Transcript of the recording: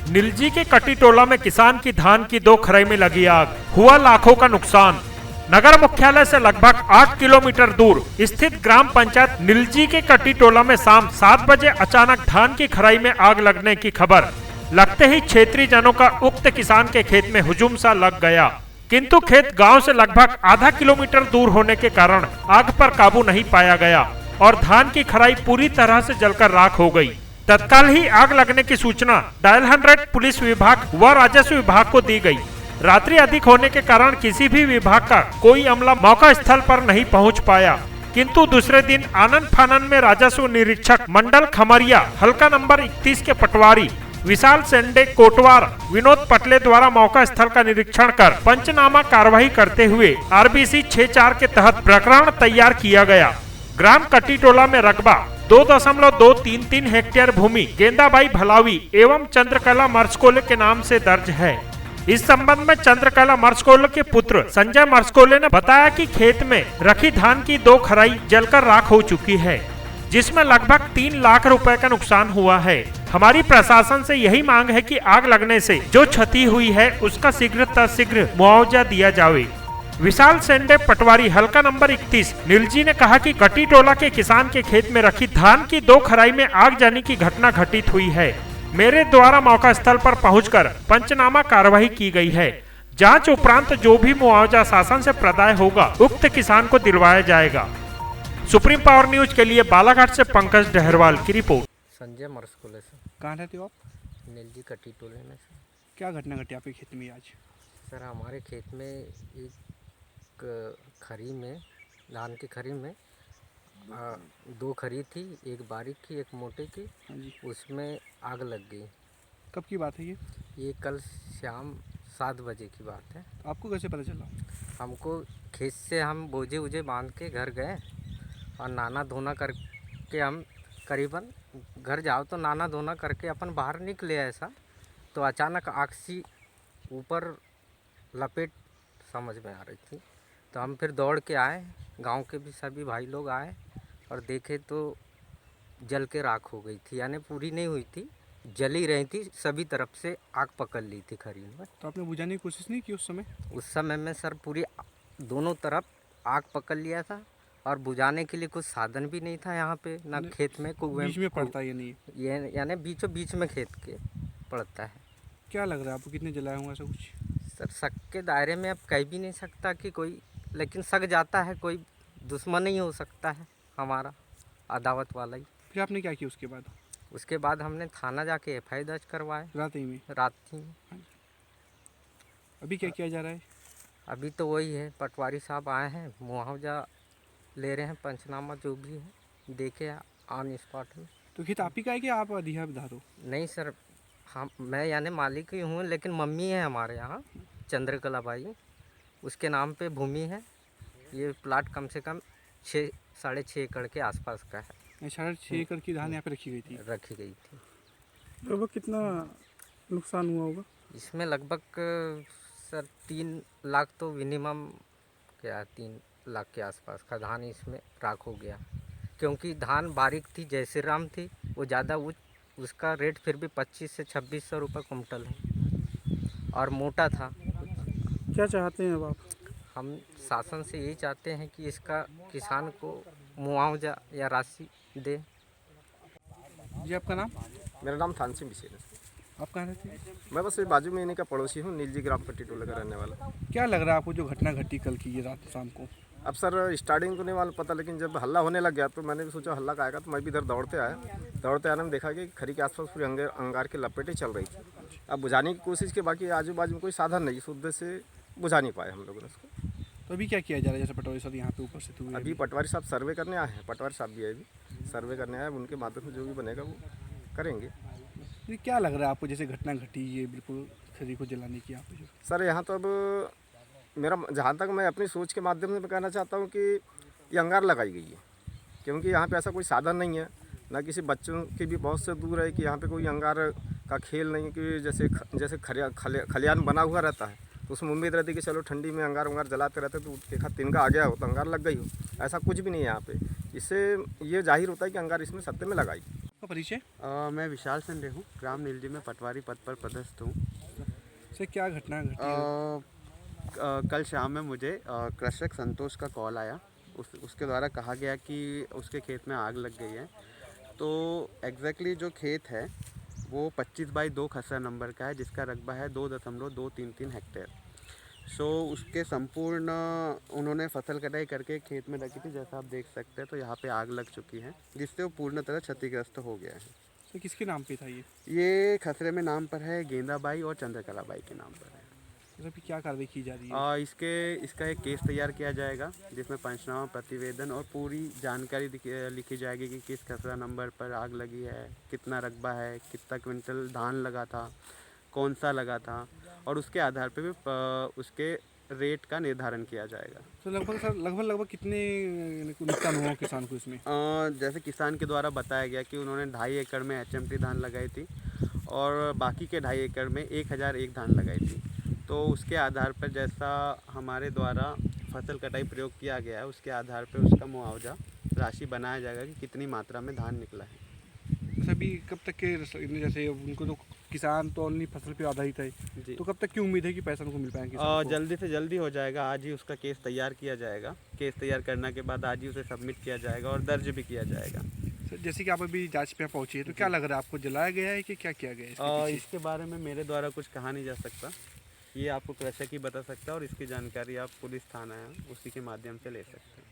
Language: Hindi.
नीलजी के कटीटोला में किसान की धान की 2 खराई में लगी आग, हुआ लाखों का नुकसान। नगर मुख्यालय से लगभग 8 किलोमीटर दूर स्थित ग्राम पंचायत नीलजी के कटीटोला में शाम 7 बजे अचानक धान की खराई में आग लगने की खबर लगते ही क्षेत्रीय जनों का उक्त किसान के खेत में हुजूम सा लग गया, किंतु खेत गांव से लगभग आधा किलोमीटर दूर होने के कारण आग पर काबू नहीं पाया गया और धान की खराई पूरी तरह से जलकर राख हो गई। तत्काल ही आग लगने की सूचना डायल 100 पुलिस विभाग व राजस्व विभाग को दी गई। रात्रि अधिक होने के कारण किसी भी विभाग का कोई अमला मौका स्थल पर नहीं पहुंच पाया, किंतु दूसरे दिन आनन फानन में राजस्व निरीक्षक मंडल खमरिया हल्का नंबर 31 के पटवारी विशाल सेंडे कोटवार विनोद पटले द्वारा मौका स्थल का निरीक्षण कर पंचनामा कार्रवाई करते हुए RBC 64 के तहत प्रकरण तैयार किया गया। ग्राम कटीटोला में रकबा 2.233 हेक्टेयर भूमि गेंदाबाई भलावी एवं चंद्रकला मर्चकोले के नाम से दर्ज है। इस संबंध में चंद्रकला मर्चकोले के पुत्र संजय मर्चकोले ने बताया कि खेत में रखी धान की 2 खराई जलकर राख हो चुकी है, जिसमें लगभग 3 लाख रुपए का नुकसान हुआ है। हमारी प्रशासन से यही मांग है कि आग लगने से जो क्षति हुई है उसका शीघ्र मुआवजा दिया जावे। विशाल सेंडे पटवारी हल्का नंबर 31 नीलजी ने कहा कि कटीटोला के किसान के खेत में रखी धान की 2 खराई में आग जाने की घटना घटित हुई है। मेरे द्वारा मौका स्थल पर पहुंचकर पंचनामा कार्रवाई की गई है। जांच उपरांत जो भी मुआवजा शासन से प्रदाय होगा उक्त किसान को दिलवाया जाएगा। सुप्रीम पावर न्यूज के लिए बालाघाट से पंकज डहरवाल की रिपोर्ट। संजय मर्चकोले से। कहाँ रहते हो आप? नीलजी कटीटोले में से। क्या घटना घटी आपके खेत में आज? सर हमारे खेत में एक खरी में धान की खरी में 2 खरी थी, एक बारीक की एक मोटे की, उसमें आग लग गई। कब की बात है ये? ये कल शाम 7 बजे की बात है। आपको कैसे पता चला? हमको खेत से हम बोझे उजे बांध के घर गए और नाना धोना करके हम करीबन घर जाओ तो नाना धोना करके अपन बाहर निकले ऐसा तो अचानक आग सी ऊपर लपेट समझ में आ रही थी, तो हम फिर दौड़ के आए, गांव के भी सभी भाई लोग आए और देखे तो जल के राख हो गई थी, यानी पूरी नहीं हुई थी, जली रही थी, सभी तरफ से आग पकड़ ली थी खरी में। तो आपने बुझाने की कोशिश नहीं की उस समय? उस समय में सर पूरी दोनों तरफ आग पकड़ लिया था और बुझाने के लिए कुछ साधन भी नहीं था यहाँ पे, ना खेत में कुएं बीच में पड़ता है ये नहीं? ये यानी बीचों बीच में खेत के पड़ता है। क्या लग रहा है आपको, कितने जलाया हुआ ऐसा कुछ? सर शक के दायरे में अब कह भी नहीं सकता कि कोई, लेकिन सक जाता है, कोई दुश्मन ही हो सकता है हमारा, अदावत वाला ही। फिर आपने क्या किया उसके बाद? उसके बाद हमने थाना जाके FI दर्ज करवाए रात ही में? रात ही। अभी क्या किया जा रहा है? अभी तो वही है, पटवारी साहब आए हैं, मुआवजा ले रहे हैं, पंचनामा जो भी है देखे ऑन स्पॉट में। तो खेत आप ही का है कि आप अधियाधार हो? नहीं सर, हम मैं यानी मालिक ही हूँ, लेकिन मम्मी है हमारे यहाँ चंद्रकला बाई, उसके नाम पे भूमि है। ये प्लाट कम से कम 6-6.5 एकड़ के आसपास का है। 6.5 एकड़ की धान यहाँ पे रखी गई थी? रखी गई थी। लगभग कितना नुकसान हुआ होगा इसमें? लगभग सर 3 लाख तो मिनिमम, क्या 3 लाख के आसपास का धान इसमें राख हो गया, क्योंकि धान बारीक थी, जय श्री राम थी, वो ज़्यादा उसका रेट फिर भी 2500 से 2600 रुपये कुंटल है और मोटा था। क्या चाहते हैं अब आप? हम शासन से यही चाहते हैं कि इसका किसान को मुआवजा या राशि दे। जी आपका नाम? मेरा नाम थानसिंह बिसेन है। आप कहाँ रहते हैं? मैं बस बाजू में इन्हीं का पड़ोसी हूँ, नीलजी ग्राम कटीटोला का रहने वाला। क्या लग रहा है आपको जो घटना घटी कल की ये रात शाम को? अब सर स्टार्टिंग तो नहीं मालूम पता, लेकिन जब हल्ला होने लग गया तो मैंने भी सोचा हल्ला का आएगा, तो मैं भी इधर दौड़ते आने में देखा कि खरी के आसपास पूरी अंगार की लपेटें चल रही थी। अब बुझाने की कोशिश की, बाकी आजू बाजू में कोई साधन नहीं, शुद्ध से बुझा नहीं पाए हम लोगों ने उसको। तो अभी क्या किया जा रहा है? जैसे पटवारी साहब यहाँ पे ऊपर से हुए अभी पटवारी साहब सर्वे करने आए हैं, पटवारी साहब भी अभी सर्वे करने आए हैं, उनके माध्यम से जो भी बनेगा वो करेंगे। ये क्या लग रहा है आपको, जैसे घटना घटी ये बिल्कुल खरी को जलाने की? आप सर यहाँ तो अब मेरा, जहाँ तक मैं अपनी सोच के माध्यम से मैं कहना चाहता हूँ कि ये अंगार लगाई गई है, क्योंकि यहाँ पे ऐसा कोई साधन नहीं है, ना किसी बच्चों की भी बहुत से दूर है कि यहाँ पे कोई अंगार का खेल नहीं, कि जैसे खलियान बना हुआ रहता है तो उसमें उम्मीद रहती है कि चलो ठंडी में अंगार जलाते रहते तो एक हाथ तिनका आ गया हो तो अंगार लग गई हो। ऐसा कुछ भी नहीं है यहाँ पे। इससे ये जाहिर होता है कि अंगार इसमें सत्य में लगाई। आपका परिचय? मैं विशाल संडे हूँ, ग्राम नीलजी में पटवारी पद पर पदस्थ हूँ। सर क्या घटना घटी है? कल शाम में मुझे कृषक संतोष का कॉल आया। उसके द्वारा कहा गया कि उसके खेत में आग लग गई है। तो एग्जैक्टली जो खेत है वो 25/2 खसरा नंबर का है, जिसका रकबा है 2.233 हेक्टेयर। उसके संपूर्ण उन्होंने फसल कटाई करके खेत में रखी थी, जैसा आप देख सकते हैं। तो यहाँ पे आग लग चुकी है, जिससे वो पूर्ण तरह क्षतिग्रस्त हो गया है। सर किसके नाम पे था ये? ये खसरे में नाम पर है गेंदाबाई और चंद्रकलाबाई के नाम पर है। सर अभी क्या कार्रवाई की जा रही है? इसका एक केस तैयार किया जाएगा, जिसमें पंचनामा, प्रतिवेदन और पूरी जानकारी लिखी जाएगी कि किस खसरा नंबर पर आग लगी है, कितना रकबा है, कितना क्विंटल धान लगा था, कौन सा लगा था, और उसके आधार पे भी उसके रेट का निर्धारण किया जाएगा। तो लगभग कितने नुकसान हुआ किसान को इसमें? जैसे किसान के द्वारा बताया गया कि उन्होंने 2.5 एकड़ में HMT धान लगाई थी और बाकी के 2.5 एकड़ में 1001 धान लगाई थी। तो उसके आधार पर जैसा हमारे द्वारा फसल कटाई प्रयोग किया गया है, उसके आधार पर उसका मुआवजा राशि बनाया जाएगा कि कितनी मात्रा में धान निकला है। अभी कब तक के, जैसे उनको तो किसान तो ओनली फसल पे आधारित है, जी। तो कब तक की उम्मीद है कि पैसा उनको मिल पाएंगे? जल्दी से जल्दी हो जाएगा। आज ही उसका केस तैयार किया जाएगा। केस तैयार करने के बाद आज ही उसे सबमिट किया जाएगा और दर्ज भी किया जाएगा। सर जैसे कि आप अभी जांच पे पहुंचे हैं, तो क्या लग रहा है आपको, जलाया गया है कि क्या किया गया है इसके पीछे? इसके बारे में मेरे द्वारा कुछ कहा नहीं जा सकता। ये आपको कृषक ही बता सकता है और इसकी जानकारी आप पुलिस थाना है उसी के माध्यम से ले सकते हैं।